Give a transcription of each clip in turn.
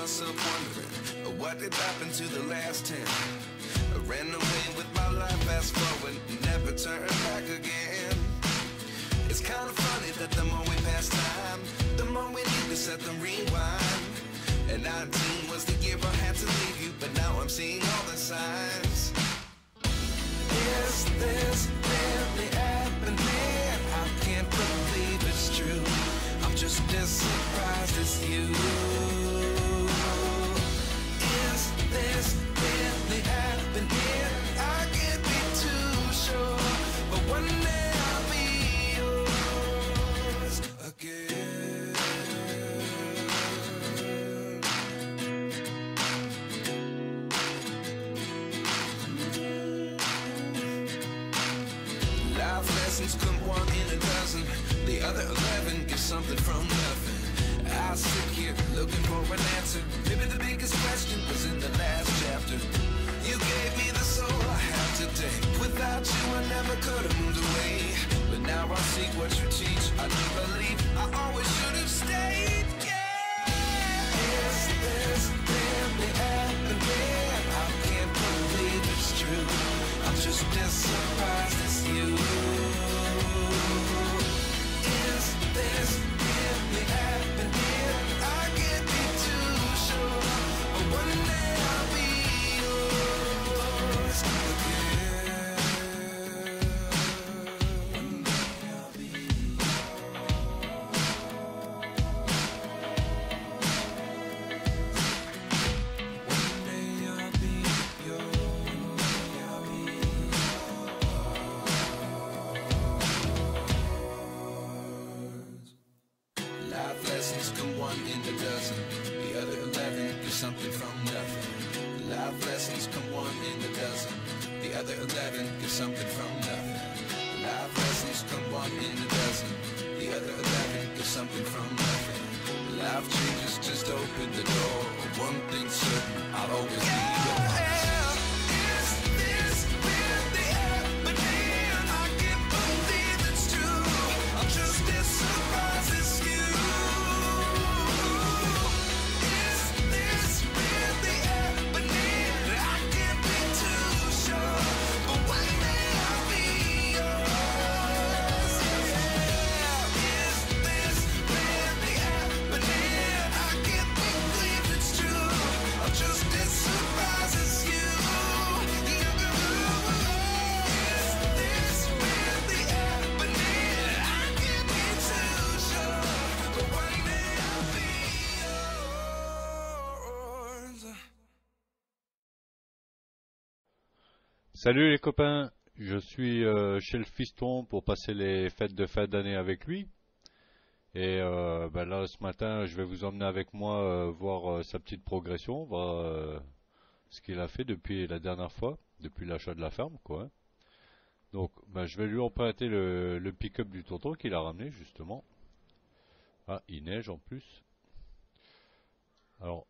myself wondering what did happen to the last 10. I ran away with my life, fast forward, never turn back again. It's kind of funny that the more we pass time, the more we need to set the rewind. And 19 was the year I had to leave you, but now I'm seeing all the signs. Is this really happening? I can't believe it's true. I'm just as surprised as you. Is this really happening? I can't be too sure, but one day I'll be yours again. Life lessons come one in a dozen. The other 11 get something from nothing. I sit here looking for an answer. Maybe the biggest question was in the last chapter. You gave me the soul I have today. Without you I never could have moved away. But now I see what you teach. I do believe I always should have stayed. Yeah. Is this really happening? I can't believe it's true. I'm just as surprised as you. Is this really happening? I can't be too sure, but one day I'll be yours again. One day I'll be One day I'll be Life lessons come one in a dozen. The other 11 get something from nothing. Life lessons come one in a dozen. The other 11 get something from nothing. Life lessons come one in a dozen. The other 11 get something from nothing. Life changes just open the door. One thing's certain, I'll always be yours. Is this really happening? I can't believe it's true. I'm just as surprised as you. Is this really happening? I can't be too sure, but one day I'll be yours. Is this really happening? I can't believe it's true. I'm just as surprised as you. Is this really happening? I can't be too sure, but one day I'll be yours. Salut les copains, je suis chez le fiston pour passer les fêtes de fin d'année avec lui. Et là ce matin je vais vous emmener avec moi voir sa petite progression, voir ce qu'il a fait depuis la dernière fois, depuis l'achat de la ferme quoi. Donc je vais lui emprunter le pick-up du tonton qu'il a ramené justement. Ah, il neige en plus. Alors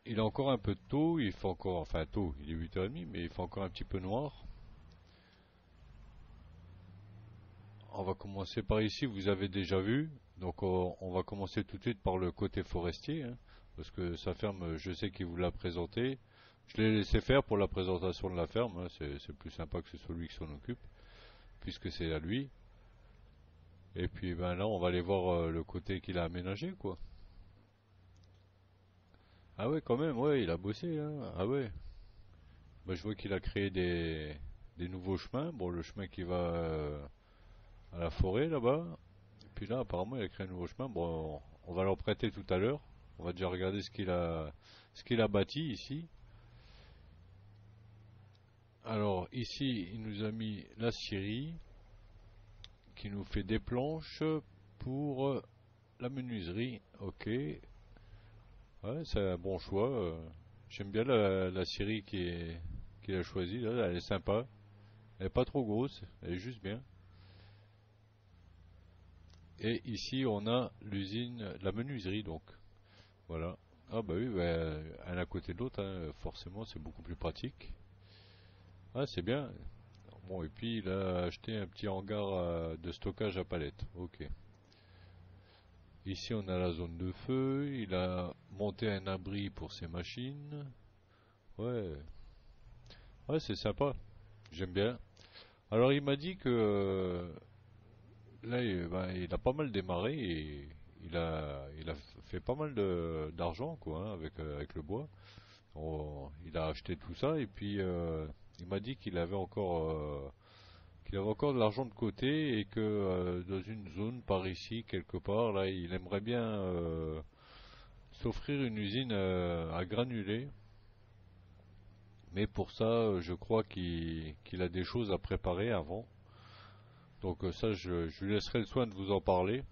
il a encore un peu de tôt, il fait encore, enfin tôt, il est 8h30 mais il fait encore un petit peu noir. On va commencer par ici, vous avez déjà vu. Donc on va commencer tout de suite par le côté forestier, hein, parce que sa ferme, je sais qu'il vous l'a présenté. Je l'ai laissé faire pour la présentation de la ferme, hein, c'est plus sympa que ce soit lui qui s'en occupe, puisque c'est à lui. Et puis là on va aller voir le côté qu'il a aménagé quoi. Ah ouais quand même, ouais il a bossé hein. Ah ouais. Je vois qu'il a créé des nouveaux chemins. Bon le chemin qui va à la forêt là-bas. Et puis là apparemment il a créé un nouveau chemin. Bon on va l'emprunter tout à l'heure. On va déjà regarder ce qu'il a bâti ici. Alors ici il nous a mis la scierie qui nous fait des planches pour la menuiserie. Ok. Ouais c'est un bon choix. J'aime bien la scierie qu'il a choisie là. Elle est sympa. Elle est pas trop grosse. Elle est juste bien. Et ici on a l'usine, la menuiserie donc. Voilà. Ah bah oui, un à côté de l'autre, hein, forcément c'est beaucoup plus pratique. Ah c'est bien. Bon et puis il a acheté un petit hangar de stockage à palettes. Ok. Ici on a la zone de feu, il a monté un abri pour ses machines. Ouais, ouais c'est sympa, j'aime bien. Alors il m'a dit que là ben, il a pas mal démarré et il a fait pas mal d'argent quoi hein, avec le bois. Il a acheté tout ça et puis il m'a dit qu'il avait encore de l'argent de côté et que dans une zone par ici quelque part là il aimerait bien s'offrir une usine à granulés. Mais pour ça, je crois qu'il a des choses à préparer avant. Donc ça, je lui laisserai le soin de vous en parler.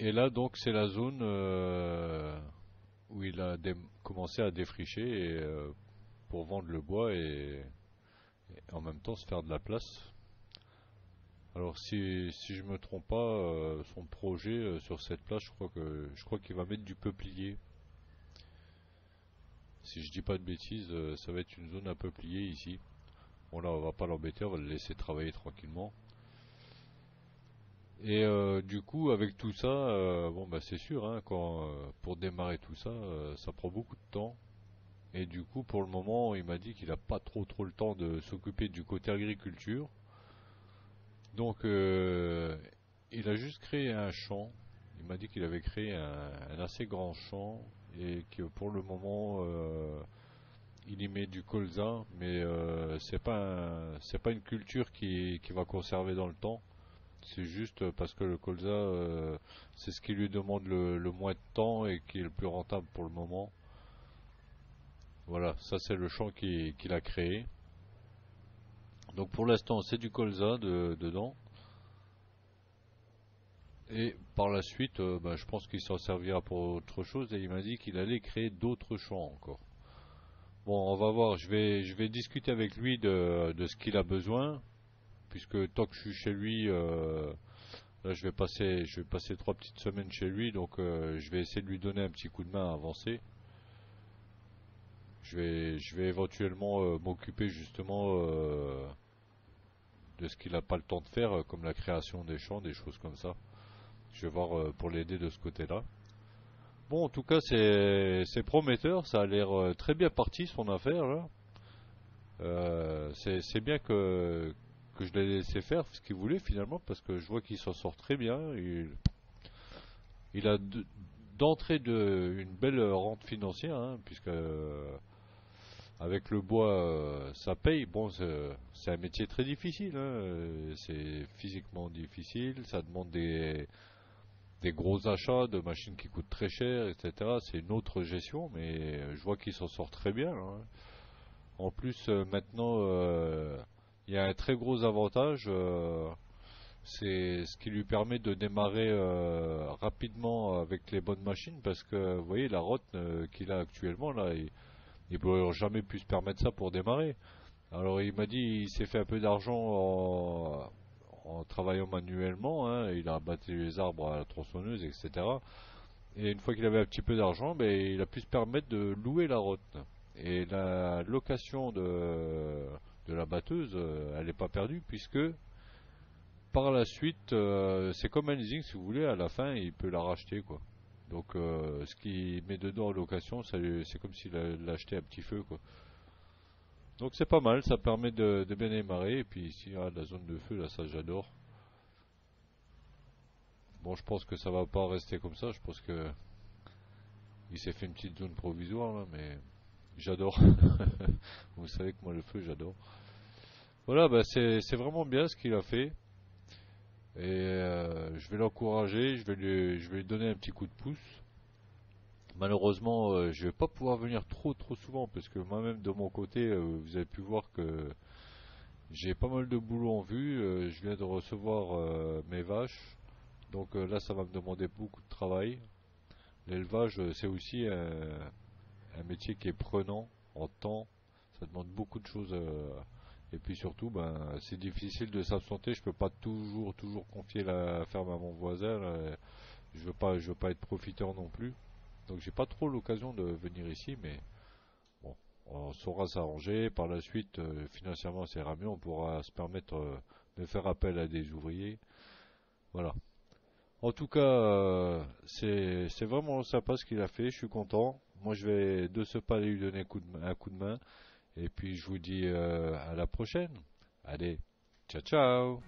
Et là, donc, c'est la zone où il a commencé à défricher pour vendre le bois et en même temps se faire de la place. Alors si je me trompe pas, son projet sur cette place, je crois qu'il va mettre du peuplier. Si je dis pas de bêtises, ça va être une zone à peuplier ici. Bon là on va pas l'embêter, on va le laisser travailler tranquillement. Et du coup avec tout ça, bon bah c'est sûr, hein, pour démarrer tout ça, ça prend beaucoup de temps. Et du coup pour le moment il m'a dit qu'il a pas trop le temps de s'occuper du côté agriculture. Donc il a juste créé un champ. Il m'a dit qu'il avait créé un assez grand champ et que pour le moment il y met du colza, mais c'est pas une culture qui va conserver dans le temps. C'est juste parce que le colza, c'est ce qui lui demande le moins de temps et qui est le plus rentable pour le moment. Voilà, ça c'est le champ qu'il a créé. Donc pour l'instant, c'est du colza dedans. Et par la suite, bah, je pense qu'il s'en servira pour autre chose. Et il m'a dit qu'il allait créer d'autres champs encore. Bon, on va voir. Je vais discuter avec lui de ce qu'il a besoin, puisque tant que je suis chez lui, là, je vais passer 3 petites semaines chez lui, donc je vais essayer de lui donner un petit coup de main à avancer. Je vais éventuellement m'occuper justement de ce qu'il n'a pas le temps de faire, comme la création des champs, des choses comme ça. Je vais voir pour l'aider de ce côté-là. Bon, en tout cas, c'est prometteur, ça a l'air très bien parti son affaire là. C'est bien que je l'ai laissé faire ce qu'il voulait finalement, parce que je vois qu'il s'en sort très bien. Il a d'entrée une belle rente financière, hein, puisque avec le bois, ça paye. Bon, c'est un métier très difficile, hein, c'est physiquement difficile, ça demande des gros achats de machines qui coûtent très cher, etc. C'est une autre gestion, mais je vois qu'il s'en sort très bien, là, hein. En plus, maintenant, il y a un très gros avantage, c'est ce qui lui permet de démarrer rapidement avec les bonnes machines, parce que vous voyez la route qu'il a actuellement là, il n'aurait jamais pu se permettre ça pour démarrer. Alors il m'a dit il s'est fait un peu d'argent en travaillant manuellement, hein, il a abattu les arbres à la tronçonneuse, etc. Et une fois qu'il avait un petit peu d'argent, ben, il a pu se permettre de louer la route. Et la location de la batteuse, elle n'est pas perdue, puisque par la suite, c'est comme un leasing, si vous voulez, à la fin, il peut la racheter, quoi. Donc, ce qu'il met dedans en location, c'est comme s'il l'achetait à petit feu, quoi. Donc, c'est pas mal, ça permet de bien démarrer. Et puis, ici, ah, la zone de feu, là, ça, j'adore. Bon, je pense que ça va pas rester comme ça. Je pense que il s'est fait une petite zone provisoire, là, mais j'adore. Vous savez que moi, le feu, j'adore. Voilà, bah, c'est vraiment bien ce qu'il a fait. Et je vais l'encourager, je vais lui donner un petit coup de pouce. Malheureusement, je vais pas pouvoir venir trop souvent parce que moi-même de mon côté, vous avez pu voir que j'ai pas mal de boulot en vue. Je viens de recevoir mes vaches, donc là ça va me demander beaucoup de travail. L'élevage, c'est aussi un métier qui est prenant en temps. Ça demande beaucoup de choses. Et puis surtout, ben, c'est difficile de s'absenter. Je peux pas toujours confier la ferme à mon voisin, là. Je veux pas être profiteur non plus. Donc j'ai pas trop l'occasion de venir ici, mais bon, on saura s'arranger. Par la suite, financièrement, ça ira mieux. On pourra se permettre de faire appel à des ouvriers. Voilà. En tout cas, c'est vraiment sympa ce qu'il a fait, je suis content. Moi, je vais de ce pas lui donner un coup de main. Et puis, je vous dis à la prochaine. Allez, ciao ciao!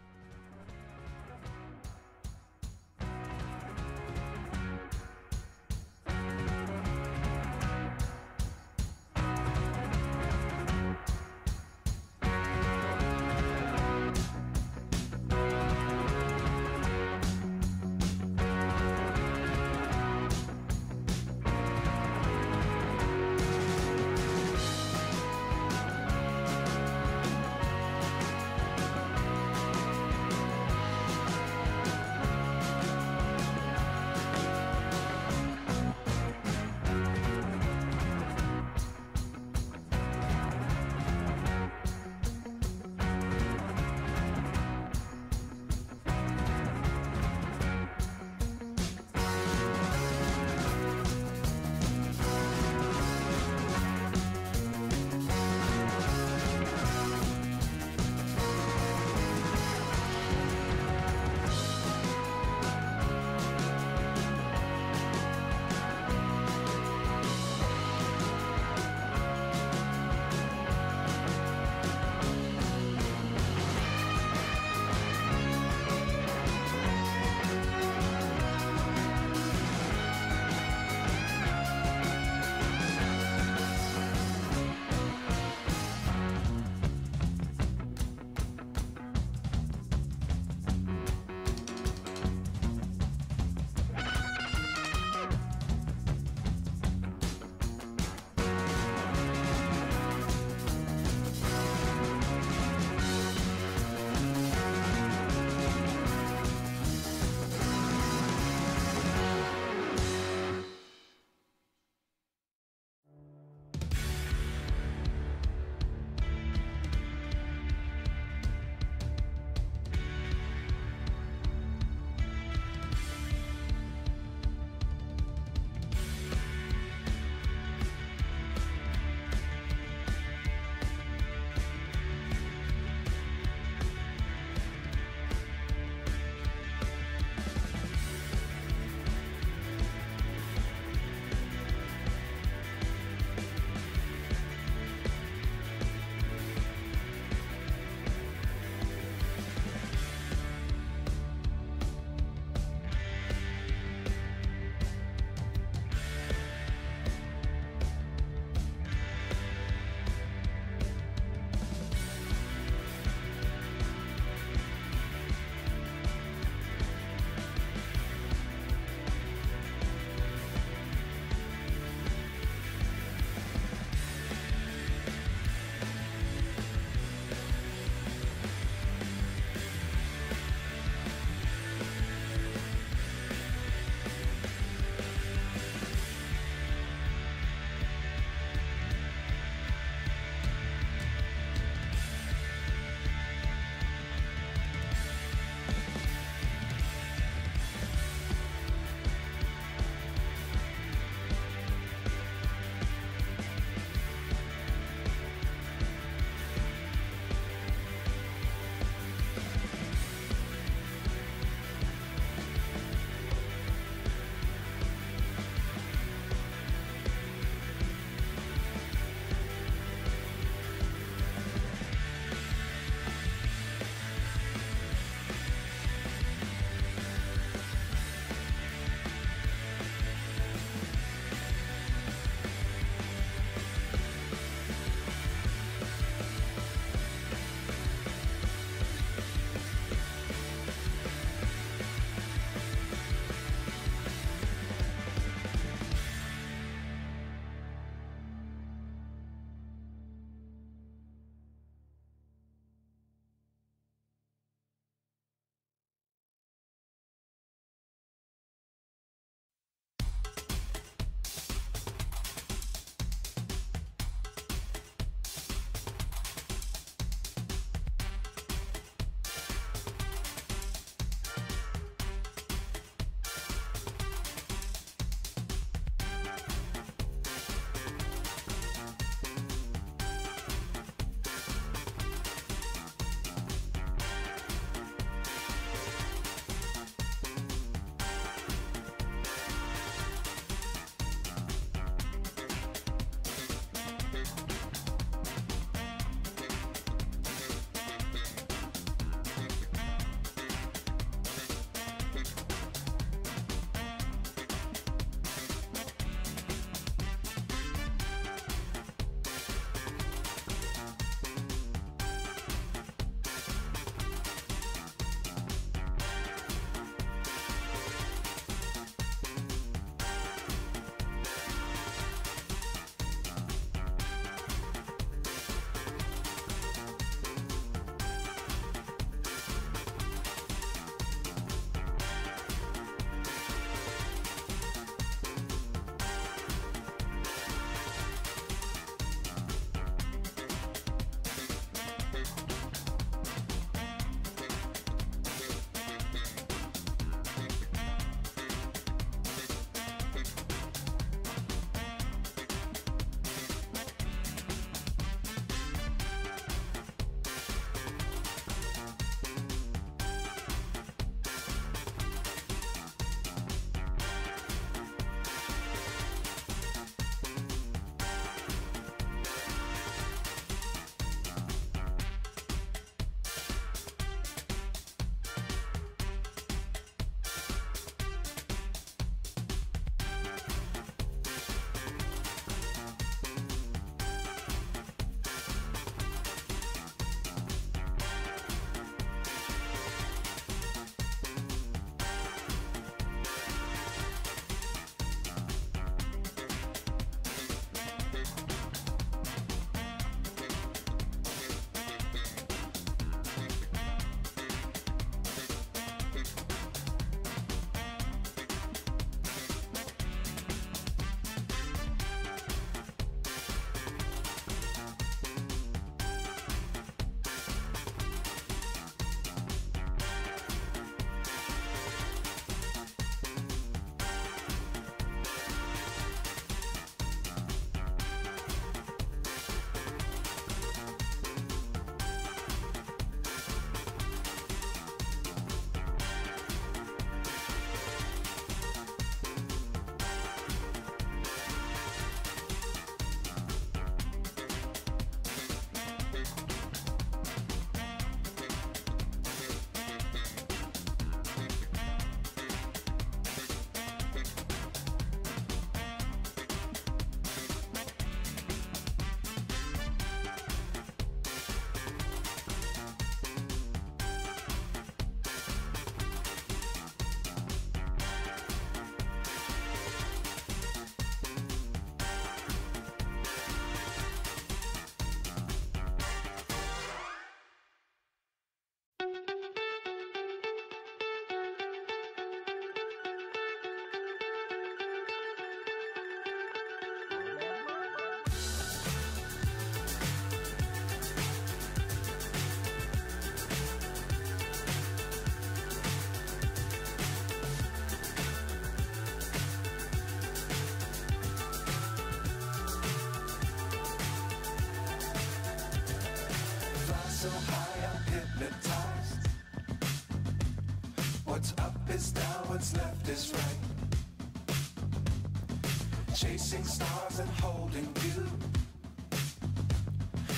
chasing stars and holding you.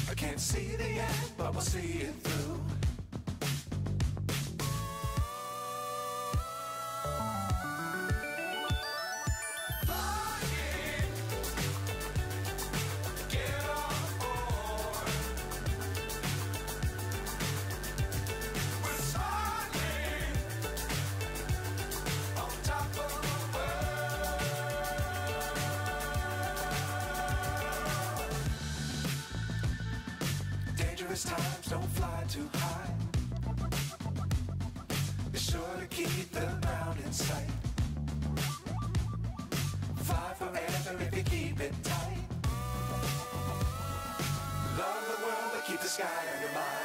I can't see the end, but we'll see it through. Times don't fly too high. Be sure to keep the ground in sight. Fly forever if you keep it tight. Love the world, but keep the sky on your mind.